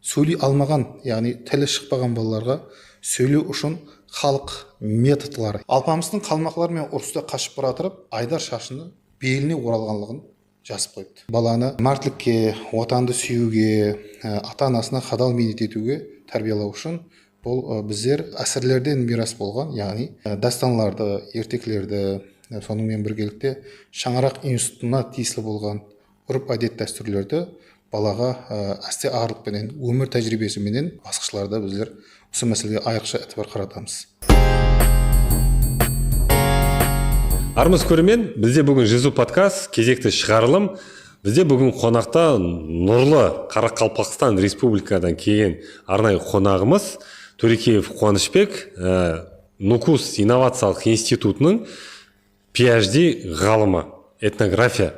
сөйлей алмаған, яғни тілі шықпаған балаларға сөйлеу үшін халық методтары. Алпамыстың қалмақлармен ұрыста қашып бара тұрып, Айдар шашыны беліне оралғанлығын жазып қойыпты. Баланы мәртлікке, отанды сүюге, ата-анасына қадал ниет етуге тәрбиелеу үшін бұл біздер әсірлерден мирас болған, яғни дастанларды, ертекілерді, сонымен біргелікте шаңырақ институтына тиесілі болған ғұрып әдет дәстүрлерді балаға әсте ағылықпенен, өмір тәжірибесіменен басқышыларда біздер осы мәселеге айрықша әтібар қаратамыз. Армысыз көрермен, бізде бүгін жүзу подкаст кезекті шығарылым. Бізде бүгін қонақта Нұрлы Қарақалпақстан Республикадан келген арнайы қонағымыз Төрекеев Қуанышбек, Нукус инновациялық институтының PhD ғалымы, этнография,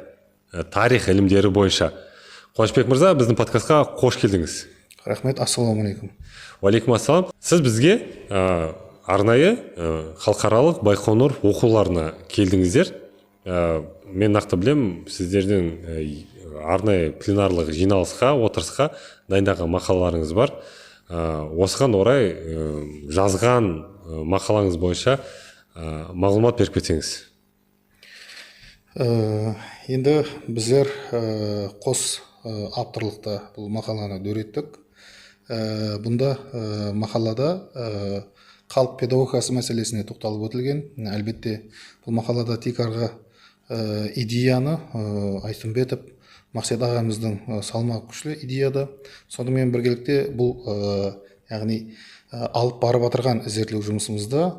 тарих ілімдері бойынша. Қуанышбек мырза, біздің подкастқа қош келдіңіз. Рахмет, ассалаумалейкум. Уалейкум ассалам. Сіз бізге арнайы халықаралық Байқоңыр оқуларына келдіңіздер. Мен нақты білем, сіздердің арнайы пленарлық жиналысқа, отырысқа дайындаған мақалаларыңыз бар. Осыған орай жазған мақалаңыз бойынша мағлұмат беріп кетсеңіз. Енді біздер қос авторлықта бұл мақаланы дөйреттік. Бұнда мақалада халық педагогикасы мәселесіне тоқталып өтілген. Әлбетте бұл мақалада Тикарға идеяны Айсымбетов Мақсат ағамыздың салмағы күшлі идеяда. Сонымен біргелікте бұл яғни алып барып отырған зерттеу жұмысымызда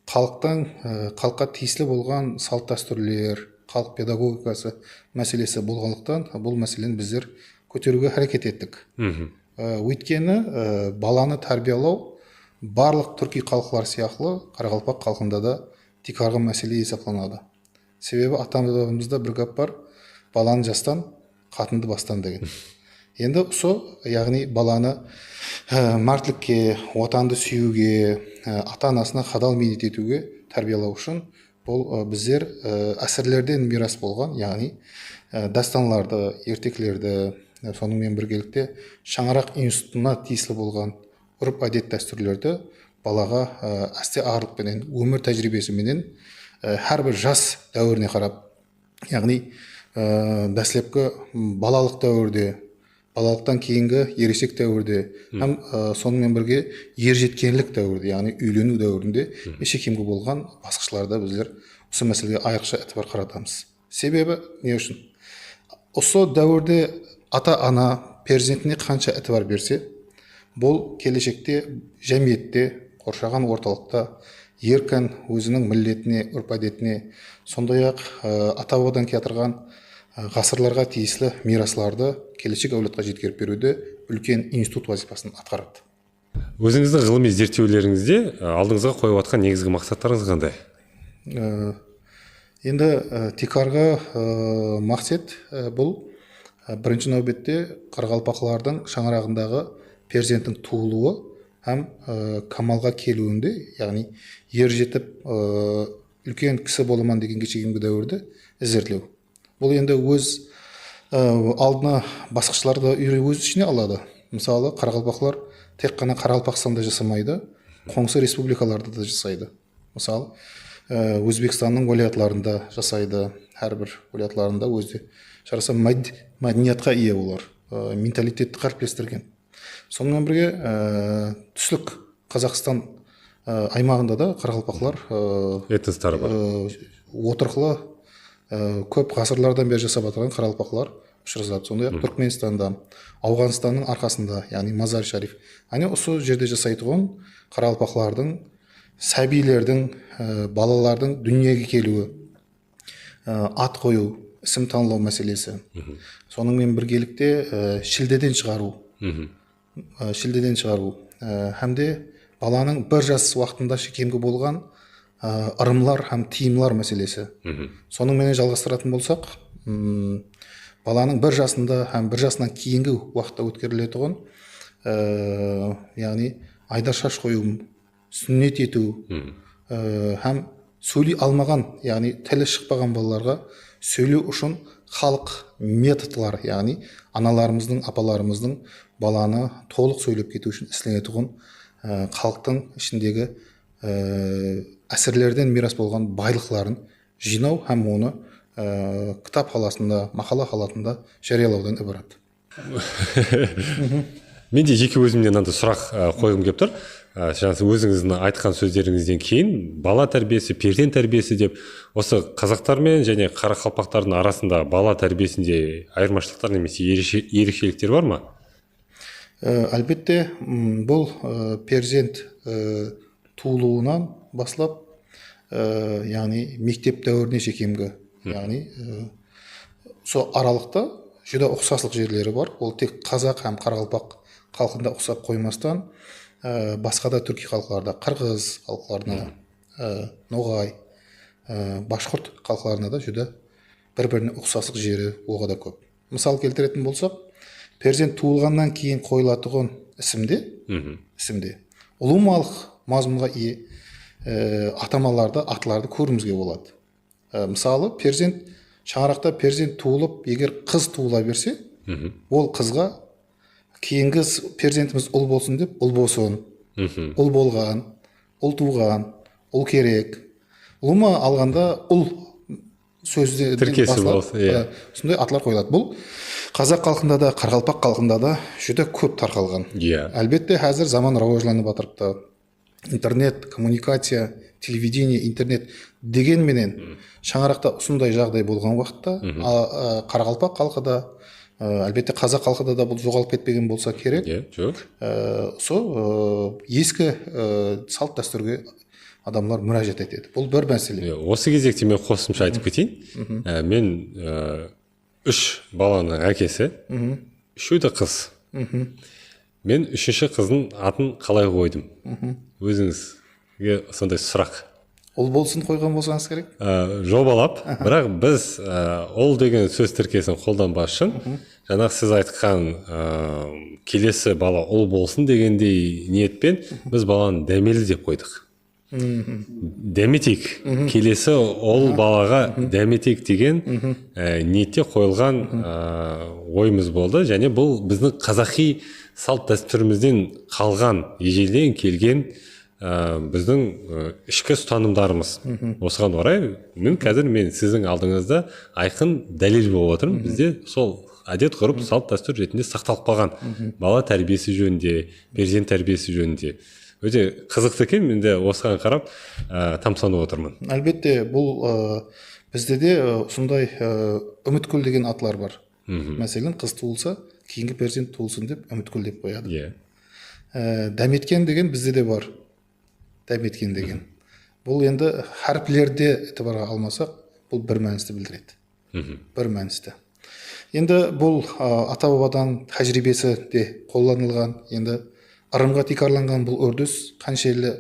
халыққа тиесілі болған салт дәстүрлер, халық педагогикасы мәселесі болғандықтан бұл мәселені біздер көтеруге әрекет еттік. Өйткені баланы тәрбиелеу барлық түркі халықтар сияқты Қарақалпақ халқында да тикарға мәселе есептелінеді. Себебі ата-бабамызда бір гәп бар, баланы жастан, қатынды бастан деген. Енді сол, яғни баланы мәртлікке, отанды сүюге, ата-анасына қадал ниет етуге тәрбиелеу үшін бұл біздер әсірлерден мирас болған, яғни дастанларды, ертекілерді, сонымен біргелікте шаңырақ институтына тиесілі болған ғұрып әдет дәстүрлерді балаға әсте ағылықпенен, өмір тәжірибесіменен әрбір жас дәуіріне қарап, яғни дәслепкі балалық дәуірде, балалықтан кейінгі ересек дәуірде, һәм сонымен бірге ержеткенлік дәуірде, яғни үйлену дәуірінде неше кемгі болған басқышыларда біздер осы мәселеге айрықша әтібар қаратамыз. Себебі не үшін? Осы дәуірде ата-ана перзентіне қанша әтібар берсе, бұл келешекте жәмиетте, қоршаған орталықта еркін өзінің миллетіне, үрп-әдетіне, сондай-ақ ата-бабадан кетірген ғасырларға тиесілі мирасларды келешек әулетке жеткізіп беруде үлкен институт вазифасын атқарады. Өзіңіздің ғылыми зерттеулеріңізде алдыңызға қойып жатқан негізгі мақсаттарыңыз қандай? Енді тикарға мақсат бұл бірінші нәубетте қарақалпақлардың шаңырағындағы перзенттің туылуы һәм камалға келуінде, яғни ер жетіп үлкен кісі боламан деген кешегімгі дәуірді зерттеу. Бұл енді өз алдына басқышыларды өз ішіне алады. Мысалы, қарақалпақлар тек қана Қарақалпақстанда жасамайды, қоңсы республикаларда да жасайды. Мысалы, Өзбекстанның уәлаятларында жасайды, әрбір уәлаятларында өзде жараса мәдениетқа ие олар, менталитетті қаріптестірген. Сонымен бірге түслік Қазақстан аймағында да Қарақалпақлар этностары бар. Отырқылы көп ғасырлардан бері жасап отырған Қарақалпақлар ұшырасады. Сондай-ақ Түркменстанда, Ауғанстанның арқасында, яғни Мазар-Шариф. Осы жерде жасайтын Қарақалпақлардың, сәбилердің, балалардың дүниеге келуі, ат қою, ісім танылау мәселесі. Сонымен біргелікте шілдеден шығару. Әмде баланың бір жас уақытында кемгі болған ырымлар һәм тиымлар мәселесі. Соның менен жалғастыратын болсақ, баланың бір жасында һәм бір жасынан кейінгі уақытта өткерілетұғын, яғни айдар шаш қою, сүннет ету һәм сөйлей алмаған, яғни тілі шықпаған балаларға сөйлеу үшін халық методтар, яғни аналарымыздың, апаларымыздың баланы толық сөйлеп кету үшін істенетін халықтың ішіндегі әсерлерден мирас болған байлықтарын жинау һәм оны кітап халасында, мақала халатында жариялаудан ібарат. Менде жеке өзімнен мынандай сұрақ қойғым келіп тұр. Жаңа өзіңіздің айтқан сөздеріңізден кейін бала тәрбиесі, перзент тәрбиесі деп осы қазақтармен және қарақалпақтардың арасында бала тәрбиесінде айырмашылықтар немесе ерекшеліктер бар ма? Әлбетте, бұл перзент туылуынан баслап, яғни мектеп дәуіріне шекемгі, яғни сол аралықта жүдә ұқсаслық жерлері бар. Ол тек қазақ һәм қарақалпақ халқында ұқсап қоймастан, басқа да түрки халқыларда, қырғыз халқыларына, ноғай, башқұрт халқыларына да жүдә бір-біріне ұқсаслық жері оға да көп. Мысал келтіретін болсақ, перзент туылғаннан кейін қойылатұғын ісімде ұлымалық мазмұнға ие атамаларды, атларды көруімізге болады. Мысалы, шаңырақта перзент туылып, егер қыз туыла берсе, ол қызға кейінгі перзентіміз ұл болсын деп, ұл болсын, ұл болған, ұл туған, ұл керек. Ұлыма алғанда ұл сөзден басылап, сондай атлар қойылады. Бұл қазақ халқында да, қарақалпақ халқында да жүдә көп тарқалған. Әлбетте, қазір заман рауажланып жатырыпты. Интернет, коммуникация, телевидение, интернет дегенменен шаңырақта осындай жағдай болған уақытта қарақалпақ халқы да, әлбетте қазақ халқында да бұл жоғалып кетпеген болса керек. Сол ескі салт дәстүрге адамдар müracaat етеді. Бұл бір мәселе. Осы кезекте мен қосымша айтып кетейін. Мен 3 баланың әкесі, 3-і де қыз. Мен 3-ші қыздың атын қалай қойдым? Өзіңізге сондай сұрақ. Ол болсын қойған болсаңыз керек? Жобалап, бірақ біз ол деген сөз тіркесін қолданбас үшін, жаңағы сіз айтқан келесі бала ұл болсын дегендей ниетпен біз баланы дәмелі деп қойдық. Дәметек, келесі ол балаға дәметек деген ниетте қойылған ойымыз болды, және бұл біздің қазақи салт дәстүрімізден қалған, ежелден келген біздің ішкі ұстанымдарымыз. Осыған орай, қазір мен сіздің алдыңызда айқын дәлел болып отырмын. Бізде сол әдет ғұрып салт дәстүр ретінде сақталып қалған бала тәрбиесі жөнінде, перзент тәрбиесі жөнінде өте қызықты екен. Мен де осыған қарап тамсанып отырмын. Әлбетте, бұл бізде де сондай үміткүл деген атлар бар. Мәселен, қыз туылса, кейінгі перзент туылсын деп үміткүл деп қояды. Дәметкен деген бізде де бар. Дәметкен деген. Бұл енді харпілерде етібарға алмасақ, бұл бір мәністі білдіреді. Бір мәністі. Енді бұл ата-бабадан тәжірибесі де қолданылған, енді ырымға тикарланған бұл үрдіс қаншелі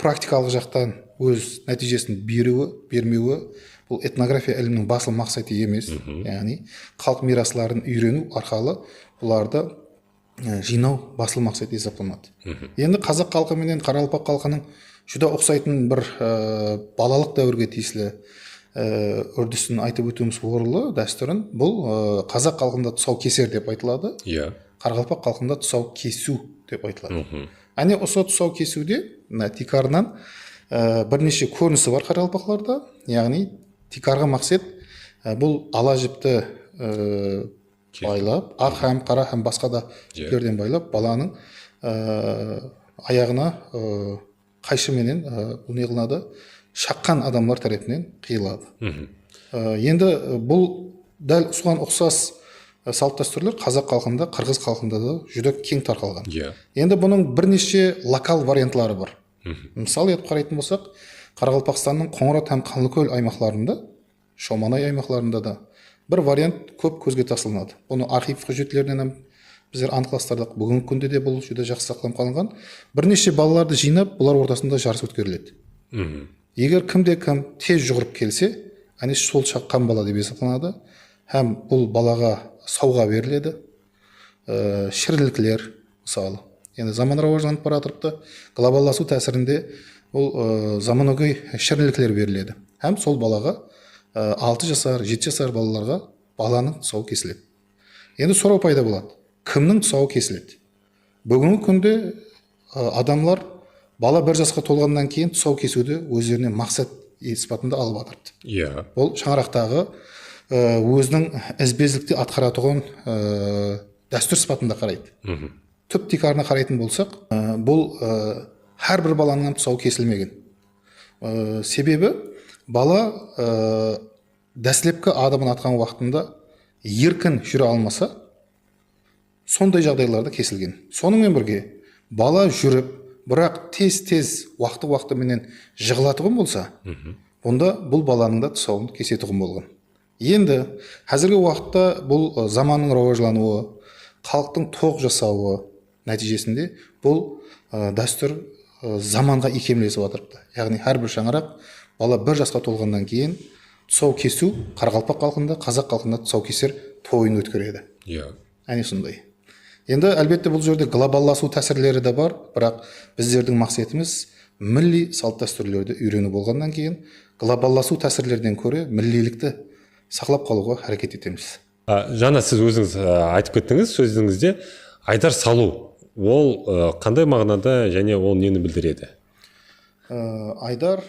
практикалық жақтан өз нәтижесін бермеуі, бұл этнография ілімінің басыл мақсаты емес. Яғни халық мирасларын үйрену арқылы бұларды жинау басыл мақсат есептелінеді. Енді қазақ халқы менен қарақалпақ халқының жүдә ұқсайтын бір балалық дәуірге тиесілі үрдісін айтып өтуіміз орынды дәстүрін. Бұл қазақ халқында тұсау кесер деп айтылады. Қарақалпақ халқында тұсау кесу деп айтылады. Әне осы тұсау кесуде тикарынан бірнеше көрінісі бар қарақалпақларда. Яғни тикарға мақсат бұл ала жіпті байлап, ақ һәм қара һәм басқа да жіптерден байлап, баланың аяғына қайшы менен бұл не қылынады, шаққан адамдар тарапынан қиылады. Енді бұл дәл соған ұқсас салт дәстүрлер қазақ халқында, қырғыз халқында да жүдә кең тарқалған. Енді бұның бірнеше локал вариантлары бар. Мысалы етіп қарайтын болсақ, Қарақалпақстанның Қоңырат һәм Қанлыкөл аймақтарында, Шоманай аймақтарында да бір вариант көп көзге тасылынады. Бұны архив құжаттарынан біздер анықтастырдық. Бүгінгі күнде де бұл жүдә жақсы сақталып қалған. Бірнеше балаларды жинап, бұлар ортасында жарыс өткеріледі. Егер кімде-кім тез жүгіріп келсе, әне сол шаққан бала деп есептелінеді. Һәм бұл балаға сауға беріледі. Шірілікілер, мысалы. Енді заман рауажланып бара жатырыпты. Глобалдасу тәсірінде ол заманауи шірінеліктер беріледі. Һәм сол балаға 6 жасар 7 жасар балаларға баланың тұсауы кесіледі. Енді сұрау пайда болады, кімнің тұсауы кесіледі? Бүгінгі күнде адамлар бала 1 жасқа толғаннан кейін тұсау кесуді өздеріне мақсат сипатында алып жатыр. Иә. Ол шаңырақтағы өзінің ізбезілікте атқаратұғын дәстүр сипатында қарайды. Түп тикарына қарайтын болсақ, бұл әрбір баланың тұсауы кесілмеген. Себебі бала дәслепкі адымын атқан уақытында еркін жүре алмаса, сондай жағдайларда кесілген. Сонымен бірге бала жүріп, бірақ тез уақыты менен жығылатұғын болса, онда бұл баланың да тұсауын кесетұғын болған. Енді қазіргі уақытта бұл заманның рауажлануы, халықтың тоқ жасауы нәтижесінде бұл дәстүр заманға икемлесіп отырыпты. Яғни әрбір шаңырақ бала 1 жасқа толғаннан кейін тұсау кесу Қарақалпақ халқында, қазақ халқында тұсау кесер тойын өткереді. Иә. Әне сондай. Енді әлбетте бұл жерде глобалласу тәсірлері де бар, бірақ біздердің мақсатымыз милли салт дәстүрлерді үйрену болғаннан кейін глобалласу тәсірлерден көре миллилікті сақлап қалуға әрекет етеміз. Жаңа сіз өзіңіз айтып кеттіңіз сөзіңізде, айдар салу ол қандай мағынада және ол нені білдіреді? Айдар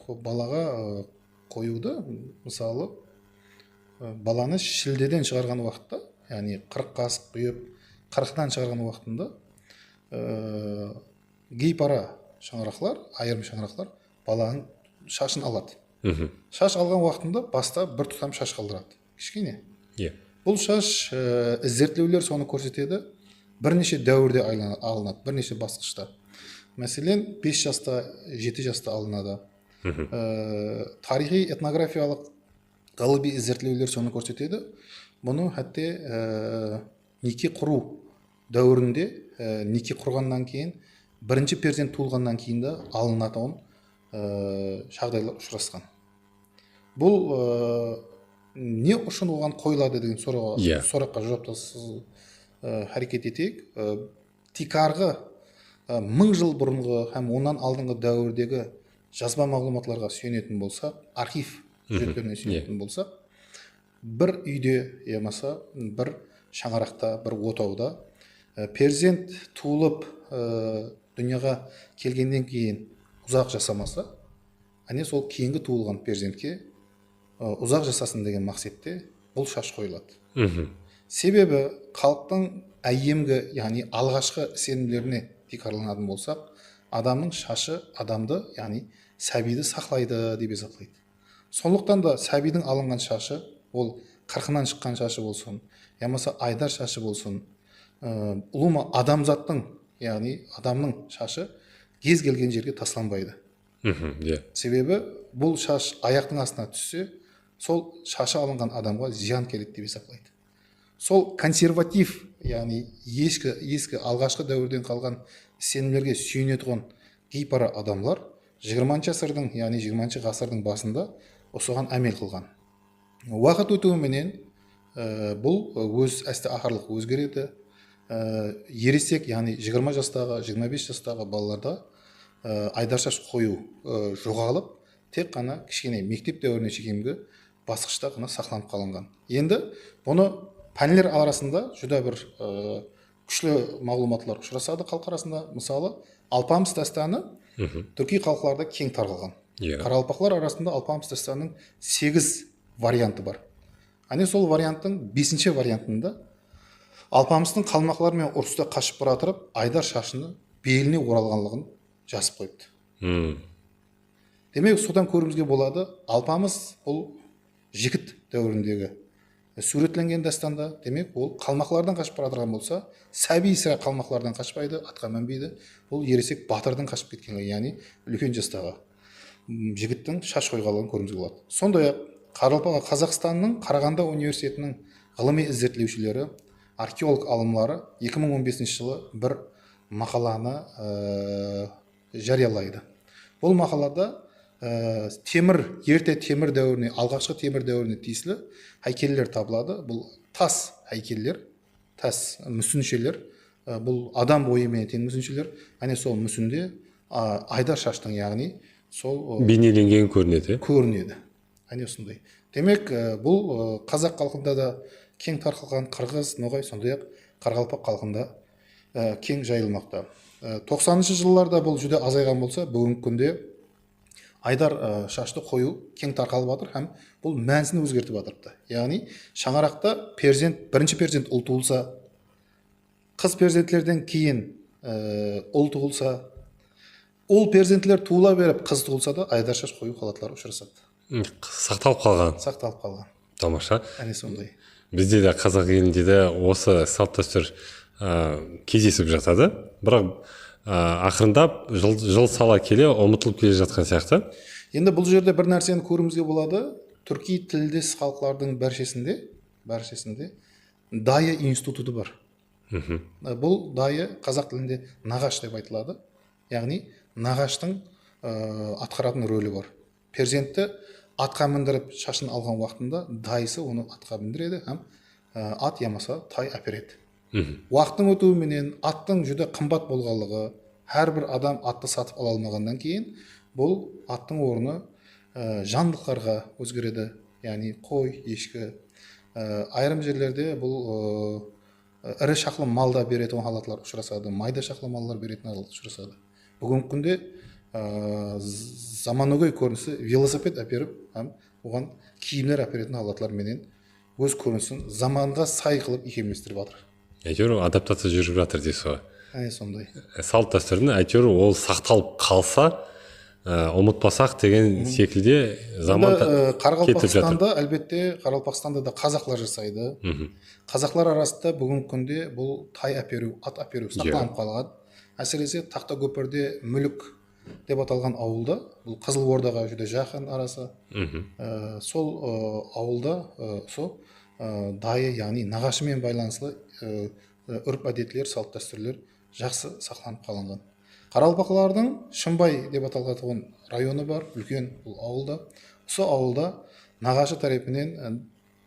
балаға қоюды, мысалы баланы шілдеден шығарған уақытта, яғни 40 қасық құйып 40-дан шығарған уақытында гей-пара шаңырақлар, айырым шаңырақлар баланың шашын алады. Шаш алған уақытында баста бір тұтам шаш қалдырады, кішкене. Бұл шаш зерттеулер соны көрсетеді, бірнеше дәуірде алынады, бірнеше басқышта. Мәселен 5 жаста 7 жаста алынады. Тарихи этнографиялық ғылыми зерттеулер соны көрсетеді. Бұны хәтте неке құру дәуірінде неке құрғаннан кейін бірінші перзент туылғаннан кейін де алынатын жағдайлар ұшырасқан. Бұл не үшін оған қойылады деген сұраққа жауаптасыз әрекет етейік. Тикарғы 1000 жыл бұрынғы һәм онан алдыңғы дәуірдегі жазба мағлұматларға сүйенетін болсақ, архив жүреттеріне сүйенетін болсақ, бір үйде, емаса бір шаңырақта, бір отауда перзент туылып дүнияға келгеннен кейін ұзақ жасамаса, әне сол кейінгі туылған перзентке ұзақ жасасын деген мақсатте бұл шаш қойылады. Себебі халықтың әйемгі, яғни алғашқы сенімдеріне тикарланатын болсақ, адамның шашы адамды, яғни сәбиді сақлайды деп есептейді. Сондықтан да сәбидің алынған шашы, ол 40-нан шыққан шашы болсын, ямаса айдар шашы болсын, ұлыма адамзаттың, яғни адамның шашы кез келген жерге тасланбайды. Себебі бұл шаш аяқтың астына түссе, сол шашы алынған адамға зиян келеді деп есептейді. Сол консерватив, яғни ескі алғашқы дәуірден қалған сенімдерге сүйенетін гей-пара адамлар 20-ші ғасырдың, яғни 20-ші ғасырдың басында осыған әмел қылған. Уақыт өтуіменен бұл өз ақырлық өзгереді. Ересек, яғни 20 жастағы, 25 жастағы балаларда айдар шаш қою жоғалып, тек қана кішкене мектеп дәуіріне шейінгі басқышта ғана сақланып қалынған. Енді бұны пәнлер арасында жүдә бір күшлі мағлұматлар ұшырасады халық арасында. Мысалы, алпамыс дастаны түрки халықтарда кең таралған. Қарақалпақлар арасында алпамыс дастанының 8 варианты бар. Әне сол варианттың 5-ші вариантында алпамыстың қалмақлармен ұрыста қашып бара тұрып, айдар шашыны беліне оралғанлығын жазып қойыпты. Демек, содан көруімізге болады, алпамыс ол жігіт дәуіріндегі суретленген дастанда, демек, ол қалмақлардан қашып бара тұрған болса, сәби сірә қалмақлардан қашпайды, атқа мінбейді. Ол ересек батырдан қашып кеткен, яғни үлкен жастағы жігіттің шаш қойғанлығын көруімізге болады. Сондай-ақ Қазақстанның Қарағанды университетінің ғылыми зерттеушілері, археолог алымлары 2015 жылы бір мақаланы жариялайды. Бұл мақалада ерте темір дәуіріне, алғашқы темір дәуіріне тиесілі хайкеллер табылады. Бұл тас хайкеллер, тас мүсіншелер, бұл адам бойымен тең мүсіншелер. Әне сол мүсінде айдар шаштың, яғни сол бейнеленген көрінеді. көрінеді. Әне осындай. Демек, бұл қазақ халқында да кең тарқалған, қырғыз, ноғай, сондай-ақ қарақалпақ халқында кең жайылмақта. 90-шы жылларда бұл жүде азайған болса, бүгінгі күнде айдар шашты қою кең тарқалып жатыр һәм бұл мәнісін өзгертіп жатырыпты. Яғни шаңырақта бірінші перзент ұл туылса, қыз перзентлерден кейін ұл туылса, ұл перзентлер туыла беріп қыз туылса да айдар шаш қою халатлар ұшырасады. Сақталып қалған. Сақталып қалған. Тамаша. Әне сондай. Бізде де қазақ елінде де осы салт дәстүр кездесіп жатады, бірақ ақырындап жыл сала келе ұмытылып келе жатқан сияқты. Енді бұл жерде бір нәрсені көруімізге болады. Түрки тілдес халықтардың баршасында дайы институты бар. Бұл дайы қазақ тілінде нағаш деп айтылады. Яғни нағаштың атқаратын рөлі бар. Перзентті атқа міндіріп шашын алған уақытында дайысы оны атқа міндіреді һәм ат ямаса тай әпереді. Уақыттың өтуіменен аттың жүде қымбат болғанлығы, әрбір адам атты сатып ала алмағаннан кейін бұл аттың орны жандылықтарға өзгереді. Яғни қой, ешкі. Айрым жерлерде бұл ірі шақлы малда беретін халатлар ұшырасады, майда шақлы малдар беретін халатлар ұшырасады. Бүгінгі күнде заманауи көрінісі велосипед әперіп, оған киімдер әперетін халатлар менен өз көрінісін заманға сай қылып икемдестіріп жатыр. Әйтеуір адаптация жүріп жатыр дейсіз ғой. Әне сондай. Салт дәстүрін әйтеуір ол сақталып қалса, ұмытпасақ деген секілде заман кетіп жатыр. Қарақалпақстанда, әлбетте Қарақалпақстанда да қазақтар жасайды. Қазақтар арасында бүгінгі күнде бұл тай әперу, ат әперу сақталып қалған. Әсіресе Тақтакөпірде мүлік деп аталған ауылда, бұл Қызылордаға жүде жақын арасы. Сол ауылда дайы, яғни нағашымен байланыслы үрп әдетлер, салт дәстүрлер жақсы сақталып қалынған. Қарақалпақлардың Шымбай деп аталған районы бар, үлкен бұл ауылда. Сол ауылда нағашы тарапынан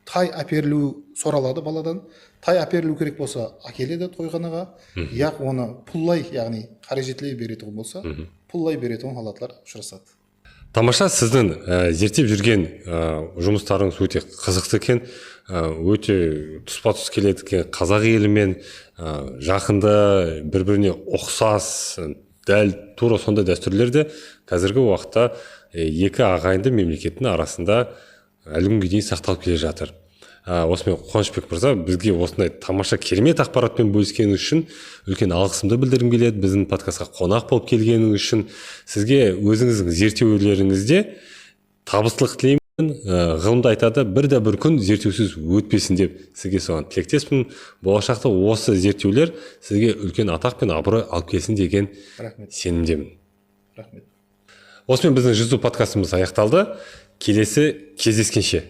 тай әперілу соралады баладан. Тай әперілу керек болса, әкеледі тойханаға. Яқ оны пұллай, яғни қаражетлей беретін болса, пұллай беретін халатлар ұшырасады. Тамаша, сіздің зерттеп жүрген жұмыстарыңыз өте қызықты екен, өте тұспа-тұс келеді екен. Қазақ елімен жақында бір-біріне ұқсас, дәл тура сондай дәстүрлерді қазіргі уақытта екі ағайынды мемлекеттің арасында әлі күнге дейін сақталып келе жатыр. Осымен Қуанышбек мырза, бізге осындай тамаша керемет ақпаратпен бөліскеніңіз үшін үлкен алғысымды білдіргім келеді. Біздің подкастқа қонақ болып келгеніңіз үшін сізге өзіңіздің зерттеулеріңізде табыстылық тілеймін. Ғылымда айтады, бір күн зерттеусіз өтпесін деп, сізге соған тілектеспін. Болашақта осы зерттеулер сізге үлкен атақ пен абырой алып келсін деген сенімдемін. Рахмет. Осымен біздің жүзу подкастымыз аяқталды. Келесі кездескенше.